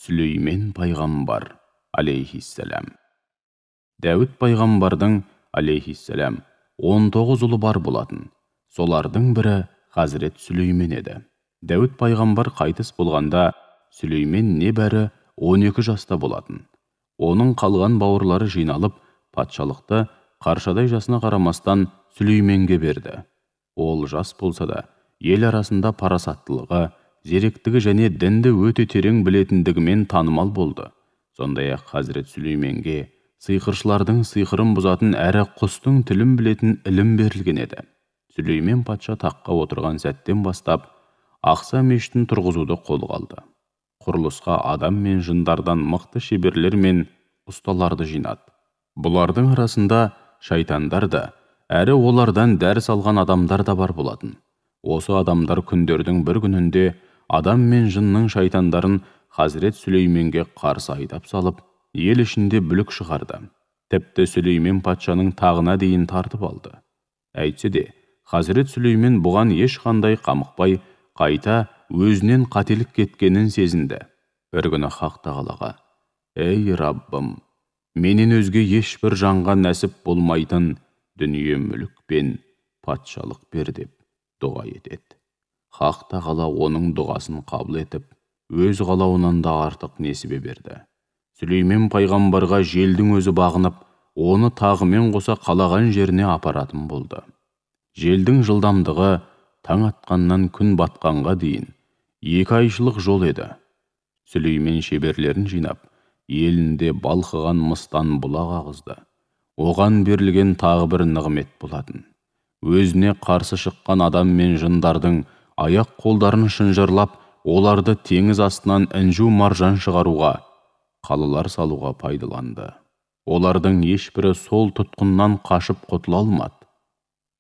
Сүлеймен пайғамбар алейхиссалам. Дәуіт пайғамбардың алейхиссалам 19 ұлы бар болатын. Солардың бірі Хазірет Сүлеймен еді. Дәуіт пайғамбар қайтыс болғанда Сүлеймен небәрі 12 жаста болатын. Оның қалған бауырлары жиналып, патшалықты қаршадай жасына қарамастан Сүлейменге берді. Ол жас болса да, ел арасында парасаттылығы, зеректігі және дінді өте терең білетіндігімен танымал болды. Сондай-ақ Хазірет Сүлейменге сиқыршылардың сиқырын бұзатын әрі құстың тілін білетін ілім берілген еді. Сүлеймен патша таққа отырған сәттен бастап, Ақса мешітін тұрғызуды қолға алды. Құрылысқа адам мен жындардан мықты шеберлер мен ұсталарды жинады. Бұлардың арасында шайтандар да, әрі олардан дәріс алған адамдар да бар болатын. Осы адамдар күндердің бір күнінде адам мен жынның шайтандарын Хазірет Сүлейменге қарсы айдап салып, ел ішінде бүлік шығарды. Тіпті Сүлеймен патшаның тағына дейін тартып алды. Әйтсе де, Хазірет Сүлеймен бұған ешқандай қамықпай, қайта өзінен қателік кеткенін сезінді. Бір күні Хақ Тағалаға: «Ей Раббым, менен өзге ешбір жанға нәсіп болмайтын дүние мүлік пен патшалық бер» деп дұға етеді. Хақ Тағала оның дұғасын қабыл етіп, өз қалауынан да артық несібе берді. Сүлеймен пайғамбарға желдің өзі бағынып, оны тағымен қоса қалаған жеріне апаратын болды. Желдің жылдамдығы таң атқаннан күн батқанға дейін 2 айшылық жол еді. Сүлеймен шеберлерін жинап, елінде балқыған мыстан бұлақ ағызды. Оған берілген тағы бір нығмет болатын. Өзіне қарсы шыққан адам мен жындардың аяқ қолдарын шынжырлап, оларды теңіз астынан інжу маржан шығаруға, қалалар салуға пайдаланды. Олардың ешбірі сол тұтқыннан қашып құтыла алмады.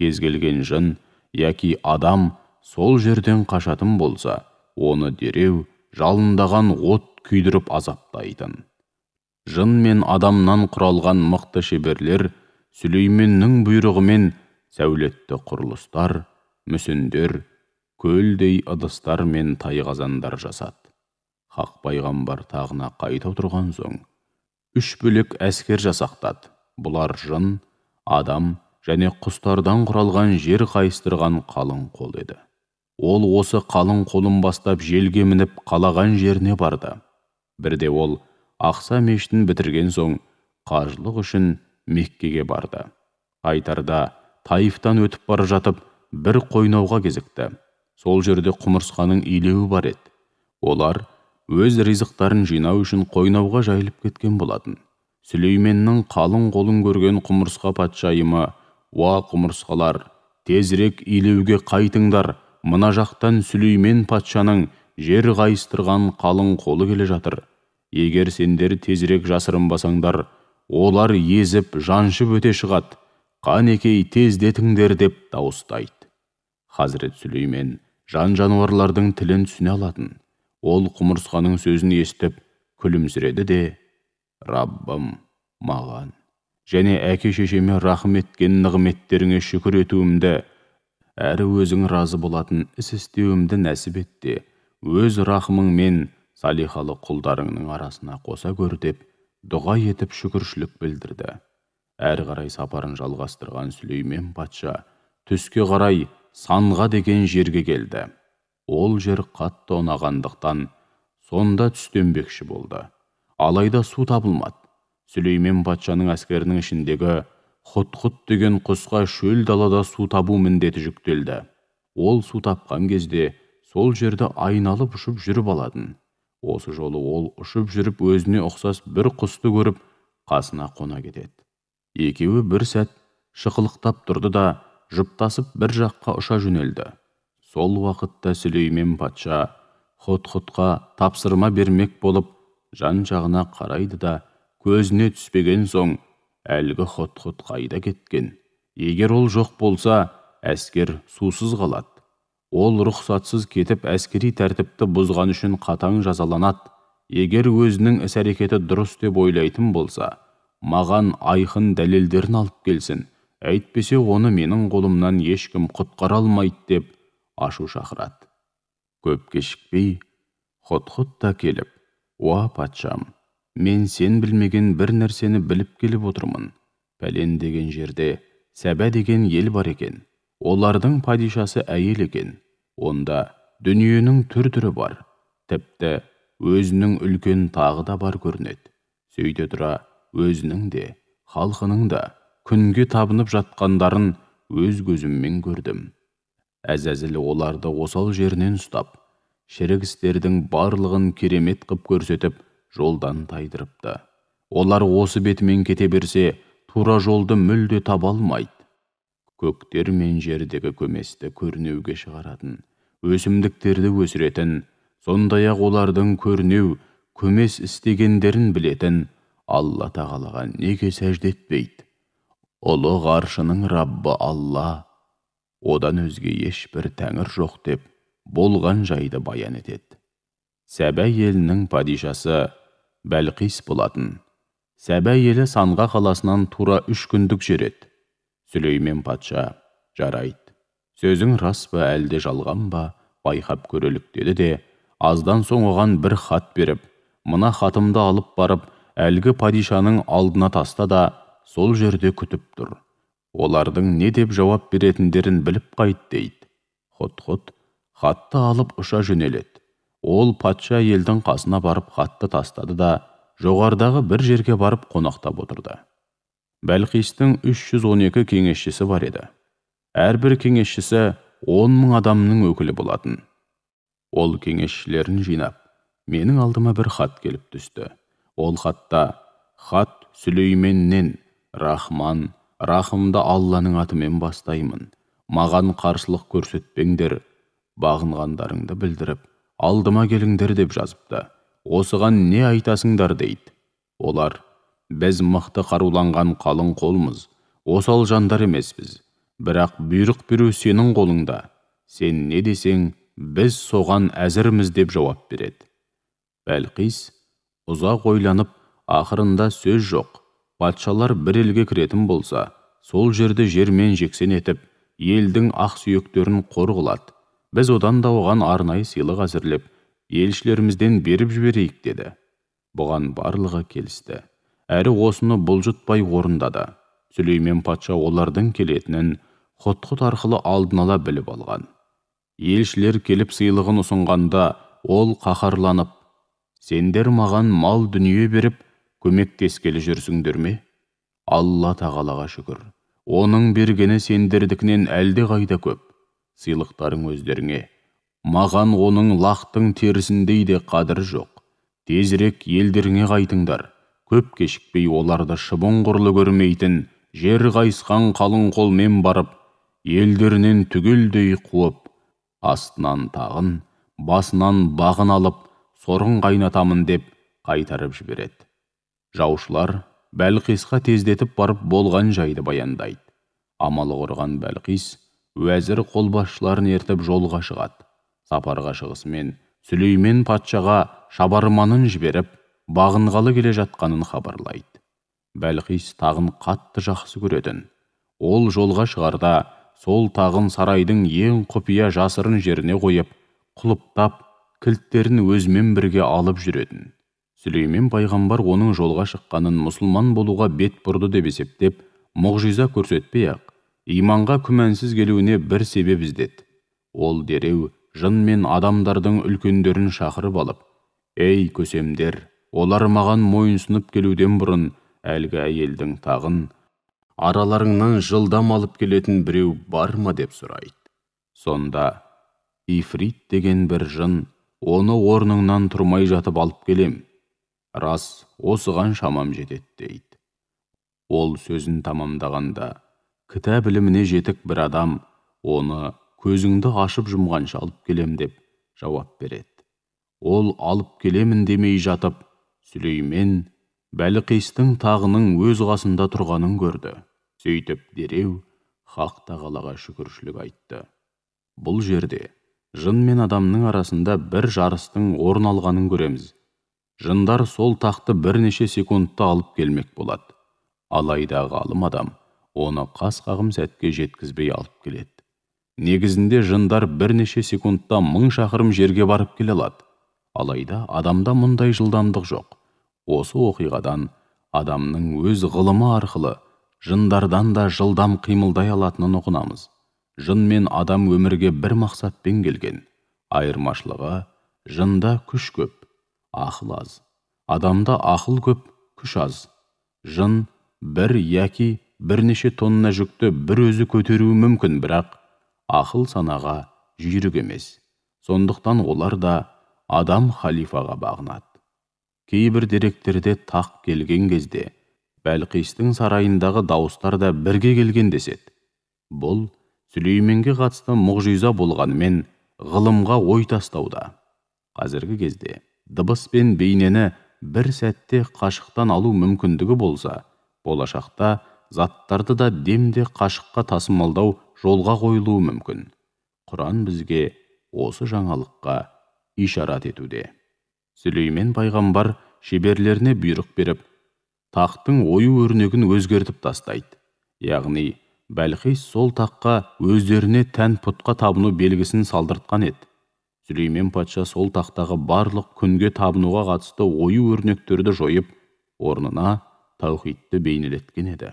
Кез келген жын яки адам сол жерден қашатын болса, оны дереу жалындаған от күйдіріп азаптайтын. Жын мен адамнан құралған мықты шеберлер Сүлейменнің бұйрығымен сәулетті құрылыстар, мүсіндер, көлдей ыдыстар мен тайқазандар жасады. Хақ пайғамбар тағына қайта отырған соң 3 бөлек әскер жасақтады. Бұлар жын, адам және құстардан құралған жер қайыстырған қалың қол еді. Ол осы қалың қолын бастап желге мініп қалаған жеріне барды. Бірде ол Ақса мешітін бітірген соң қажылық үшін Меккеге барды. Қайтарда Таифтан өтіп бара жатып бір қойнауға кезікті. Сол жерде құмырсқаның илеуі бар еді. Олар өз ризықтарын жинау үшін қойнауға жайылып кеткен болатын. Сүлейменнің қалың қолын көрген құмырсқа патшайымы: «Уа құмырсқалар, тезірек илеуге қайтыңдар, мына жақтан Сүлеймен патшаның жер қайыстырған қалың қолы келе жатыр. Егер сендер тезірек жасырынбасаңдар, олар езіп, жаншып өте шығады. Қанекей тездетіңдер» деп дауыстайды. Хазірет Сүлеймен жан-жануарлардың тілін түсіне алатын. Ол құмырсқаның сөзін естіп күлімсіреді де: «Раббым, маған және әке-шешеме рахым еткен нығметтеріңе шүкір етуімді, әрі өзің разы болатын іс істеуімді нәсіп етте, өз рахымыңмен салихалы құлдарыңның арасына қоса көр» деп дұға етіп шүкіршілік білдірді. Әрі қарай сапарын жалғастырған Сүлеймен патша түске қарай Санға деген жерге келді. Ол жер қатты ұнағандықтан сонда түстенбекші болды. Алайда су табылмады. Сүлеймен патшаның әскерінің ішіндегі Хұт-Хұт деген құсқа шөл далада су табу міндеті жүктелді. Ол су тапқан кезде сол жерді айналып ұшып жүріп алатын. Осы жолы ол ұшып жүріп өзіне ұқсас бір құсты көріп, қасына қона кетеді. Екеуі бір сәт шықылықтап тұрды да жұптасып бір жаққа ұша жөнелді. Сол уақытта Сүлеймен патша Хұт-Хұтқа тапсырма бермек болып жан-жағына қарайды да, көзіне түспеген соң: «Әлгі Хұт-Хұт қайда кеткен? Егер ол жоқ болса, әскер сусыз қалады. Ол рұқсатсыз кетіп, әскери тәртіпті бұзған үшін қатаң жазаланады. Егер өзінің іс-әрекеті дұрыс деп ойлайтын болса, маған айқын дәлелдерін алып келсін. Әйтпесе оны менің қолымнан ешкім құтқара алмайды» деп ашу шақырады. Көп кешікпей Хұт-Хұт та келіп, «Уа патшам, мен сен білмеген бір нәрсені біліп келіп отырмын. Пәлен деген жерде Сәбә деген ел бар екен. Олардың падишасы әйел екен. Онда дүниенің түр-түрі бар. Тіпті өзінің үлкен тағы да бар көрінеді. Сөйте тұра, өзінің де, халқының да күнге табынып жатқандарын өз көзіммен көрдім. Әзәзіл оларды осал жерінен ұстап, шірік істердің барлығын керемет қып көрсетіп, жолдан тайдырыпты. Олар осы бетімен кете берсе, тура жолды мүлде таба алмайды. Көктер мен жердегі көместі көрнеуге шығаратын, өсімдіктерді өсіретін, сондай-ақ олардың көрнеу, көмес істегендерін білетін Алла тағалаға неге сәжде етпейді? Ұлы ғаршының Раббы Алла, одан өзге ешбір тәңір жоқ деп болған жайды баян етеді. Сәбә елінің падишасы Бәлқис болатын. Сәбә елі Санға қаласынан тура 3 күндік жер еді. Сүлеймен патша: «Жарайды, сөзің рас па әлде жалған ба, байқап көрелік» деді де, аздан соң оған бір хат беріп, «Мына хатымды алып барып, әлгі падишаның алдына таста да, сол жерде күтіп тұр. Олардың не деп жауап беретіндерін біліп қайт» дейді. Хұт-хұт хатты алып ұша жөнеледі. Ол патша елдің қасына барып хатты тастады да, жоғардағы бір жерге барып қонақтап отырды. Бәлқистің 312 кеңесшісі бар еді. Әрбір кеңесшісі 10 000 адамның өкілі болатын. Ол кеңесшілерін жинап, менің алдыма бір хат келіп түсті. Ол хатта: «Хат Сүлейменнен, Рахман, рахымды Алланың атымен бастаймын. Маған қарсылық көрсетпеңдер, бағынғандарыңды білдіріп, алдыма келіңдер» деп жазыпты. «Осыған не айтасыңдар?» дейді. Олар: «Біз мықты қаруланған қалың қолмыз, осал жандар емеспіз. Бірақ бұйрық беру сенің қолыңда. Сен не десең, біз соған әзірміз» деп жауап береді. Бәлқис ұзақ ойланып, ақырында сөз жоқ. Патшалар бір елге кіретін болса, сол жерді жермен жексен етіп, елдің ақ сүйектерін қор қылады. Біз одан да оған арнайы сыйлық әзірлеп, елшілерімізден беріп жіберейік деді. Бұған барлығы келісті. Әрі осыны бұлжытпай орындады. Сүлеймен патша олардың келетінін Хұт-хұт арқылы алдын ала біліп алған. Елшілер келіп сыйлығын ұсынғанда, ол қаһарланып: «Сендер маған мал дүние беріп, көмектескелі жүрсіңдер ме? Алла тағалаға шүкір. Оның бергені сендердікінен әлде қайда көп. Сыйлықтарың өздеріңе. Маған оның лақтың терісіндей де қадір жоқ. Тезірек елдеріңе қайтыңдар. Көп кешікпей оларды шыбын құрлы көрмейтін, жер қайысқан қалың қолмен барып, елдерінен түгелдей қуып, астынан тағын, басынан бағын алып, сорын қайнатамын» деп қайтарып жібереді. Жаушылар Бәлқисқа тездетіп барып болған жайды баяндайды. Амалы құрған Бәлқис уәзір қолбасшыларын ертіп жолға шығады. Сапарға шығысымен Сүлеймен патшаға шабарманын жіберіп, бағынғалы келе жатқанын хабарлайды. Бәлқис тағын қатты жақсы көретін. Ол жолға шығарда, сол тағын сарайдың ең құпия жасырын жеріне қойып, құлыптап, кілттерін өзімен бірге алып жүретін. Сүлеймен пайғамбар оның жолға шыққанын мұсылман болуға бет бұрды деп есептеп, мұғжиза көрсетпей-ақ, иманға күмәнсіз келуіне бір себеп іздеді. Ол дереу жын мен адамдардың үлкендерін шақырып алып: «Ей көсемдер, олар маған мойынсынып келуден бұрын әлгі әйелдің тағын араларыңнан жылдам алып келетін біреу бар ма?» деп сұрайды. Сонда Ифрит деген бір жын: «Оны орныңнан тұрмай жатып алып келем. Рас, осыған шамам жетеді» дейді. Ол сөзін тамамдағанда, кітап біліміне жетік бір адам оны «Көзіңді ашып жұмғанша алып келем» деп жауап береді. Ол алып келемін демей жатып, Сүлеймен Бәлқистің тағының өз қасында тұрғанын көрді. Сөйтіп дереу Хақ тағалаға шүкіршілік айтты. Бұл жерде жын мен адамның арасында бір жарыстың орын алғанын көреміз. Жындар сол тақты бірнеше секундта алып келмек болады. Алайда ғалым адам оны қас қағым сәтке жеткізбей алып келеді. Негізінде жындар бірнеше секундта 1000 шақырым жерге барып келе алады. Алайда адамда мұндай жылдамдық жоқ. Осы оқиғадан адамның өз ғылымы арқылы жындардан да жылдам қимылдай алатынын ұғынамыз. Жын мен адам өмірге бір мақсатпен келген. Айырмашылығы, жында күш көп, ақыл аз. Адамда ақыл көп, күш аз. Жын бір яки бірнеше тонна жүкті бір өзі көтеруі мүмкін, бірақ ақыл санаға жүйрік емес. Сондықтан олар да адам халифаға бағынады. Кейбір деректерде тақ келген кезде Бәлқистің сарайындағы дауыстар да бірге келген деседі. Бұл Сүлейменге қатысты мұғжиза болғанымен ғылымға ой тастауда. Қазіргі кезде дыбыс пен бейнені бір сәтте қашықтан алу мүмкіндігі болса, болашақта заттарды да демде қашыққа тасымалдау жолға қойылуы мүмкін. Құран бізге осы жаңалыққа ишарат етуде. Сүлеймен пайғамбар шеберлеріне бұйрық беріп, тақтың ою-өрнегін өзгертіп тастайды. Яғни, Бәлқис сол таққа өздеріне тән пұтқа табыну белгісін салдыртқан еді. Сүлеймен патша сол тақтағы барлық күнге табынуға қатысты ою-өрнектерді жойып, орнына таухидты бейнелеткен еді.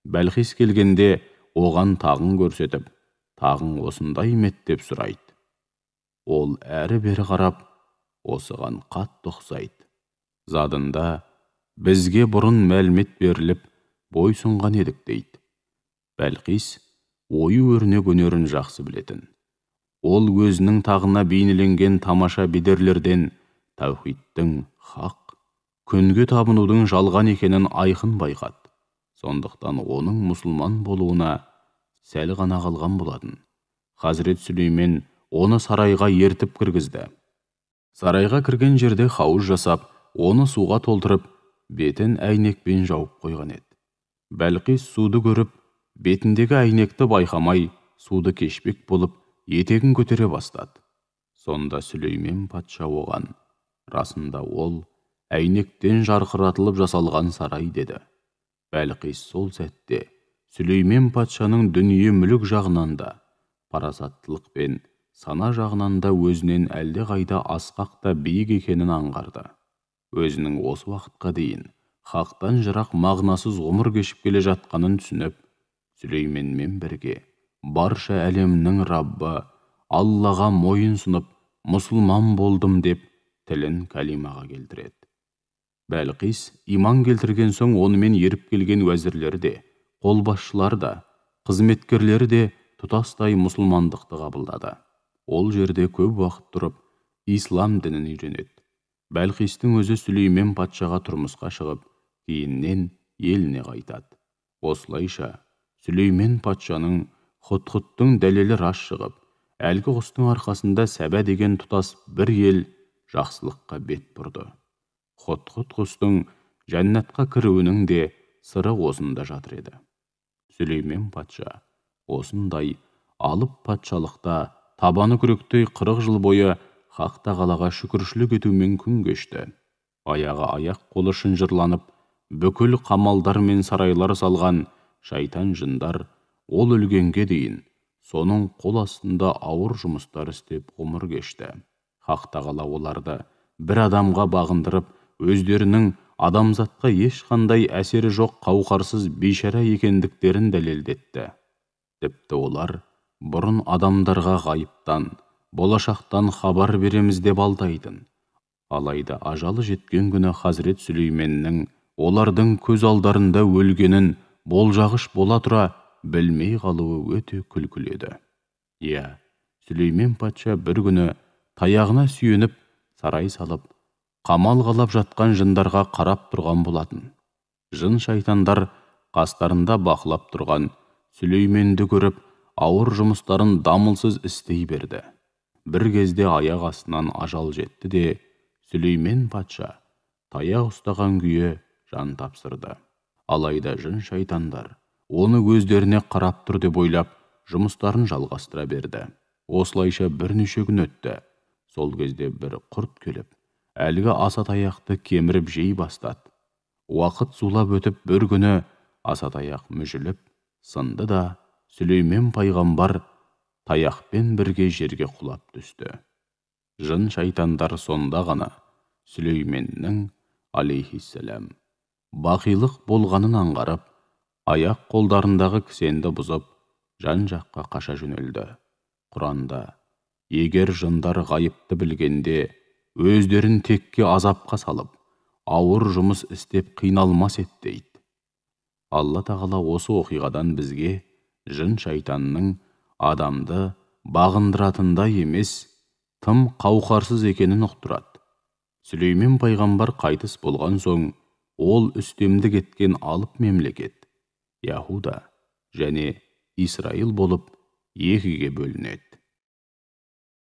Бәлқис келгенде оған тағын көрсетіп, тағын осындай ме деп сұрайды. Ол әрі-бері қарап, осыған қатты ұқсайды. Задында бізге бұрын мәлімет беріліп, бойсұнған едік дейді. Бәлқис ою-өрнек өнерін жақсы білетін. Ол өзінің тағына бейнеленген тамаша бедерлерден таухидтың хақ, күнге табынудың жалған екенін айқын байқады. Сондықтан оның мұсылман болуына сәл ғана қалған болатын. Хазірет Сүлеймен оны сарайға ертіп кіргізді. Сарайға кірген жерде хауыз жасап, оны суға толтырып, бетін әйнекпен жауып қойған еді. Бәлқис суды көріп, бетіндегі әйнекті байқамай, суды кешпек болып, етегін көтере бастады. Сонда Сүлеймен патша оған, расында ол әйнектен жарқыратылып жасалған сарай деді. Бәлқис сол сәтте Сүлеймен патшаның дүние мүлік жағынан да, парасаттылық пен сана жағынан да өзінен әлде қайда асқақта биік екенін аңғарды. Өзінің осы уақытқа дейін хақтан жырақ мағынасыз ғұмыр кешіп келе жатқанын түсініп, Сүлейменмен бірге барша әлемнің Раббы Аллаға мойын сұнып, мұсылман болдым деп тілін калимаға келтіреді. Бәлқис иман келтірген соң онымен еріп келген уәзірлері де, қолбасшылар да, қызметкерлері де тұтастай мұсылмандықты қабылдады. Ол жерде көп уақыт тұрып, ислам дінін үйренеді. Бәлқистің өзі Сүлеймен патшаға тұрмысқа шығып, кейіннен еліне қайтады. Осылайша Сүлеймен патшаның Хұд-Хұдтың дәлелі рас шығып, әлгі құстың арқасында Сәбә деген тұтас бір ел жақсылыққа бет бұрды. Хұд-Хұд құстың жәннатқа кіруінің де сыры осында жатыр еді. Сүлеймен патша осындай алып патшалықта табаны күректей 40 жыл бойы Хақ Тағалаға шүкіршілік етумен күн кешті. Аяғы аяқ қолы шынжырланып, бүкіл қамалдар мен сарайлар салған шайтан жындар ол өлгенге дейін соның қол астында ауыр жұмыстар істеп ғұмыр кешті. Хақ Тағала оларды бір адамға бағындырып, өздерінің адамзатқа ешқандай әсері жоқ қауқарсыз бейшара екендіктерін дәлелдетті. Тіпті олар бұрын адамдарға ғайыптан, болашақтан хабар береміз деп алдайтын. Алайда ажалы жеткен күні Хазірет Сүлейменнің олардың көз алдарында өлгенін болжағыш бола тұра білмей қалуы өте күлкілі еді. Сүлеймен патша бір күні таяғына сүйеніп, сарай салып, қамал қалап жатқан жындарға қарап тұрған болатын. Жын шайтандар қастарында бақылап тұрған Сүлейменді көріп, ауыр жұмыстарын дамылсыз істей берді. Бір кезде аяқ астынан ажал жетті де, Сүлеймен патша таяқ ұстаған күйі жан тапсырды. Алайда жын шайтандар оны өздеріне қарап тұр деп ойлап, жұмыстарын жалғастыра берді. Осылайша бірнеше күн өтті. Сол кезде бір құрт келіп, әлгі асатаяқты кеміріп жей бастады. Уақыт зулап өтіп, бір күні асатаяқ мүжіліп, сынды да Сүлеймен пайғамбар таяқпен бірге жерге құлап түсті. жын шайтандар сонда ғана Сүлейменнің алейхиссалам бақилық болғанын аңғарып, аяқ қолдарындағы кісенді бұзып, жан-жаққа қаша жөнелді. Құранда, егер жындар ғайыпты білгенде, өздерін текке азапқа салып, ауыр жұмыс істеп қиналмас ет дейді. Алла тағала осы оқиғадан бізге жын шайтанның адамды бағындыратындай емес, тым қауқарсыз екенін ұқтырады. Сүлеймен пайғамбар қайтыс болған соң, ол үстемдік еткен алып мемлекет, Яһуда және Исраил болып екіге бөлінеді.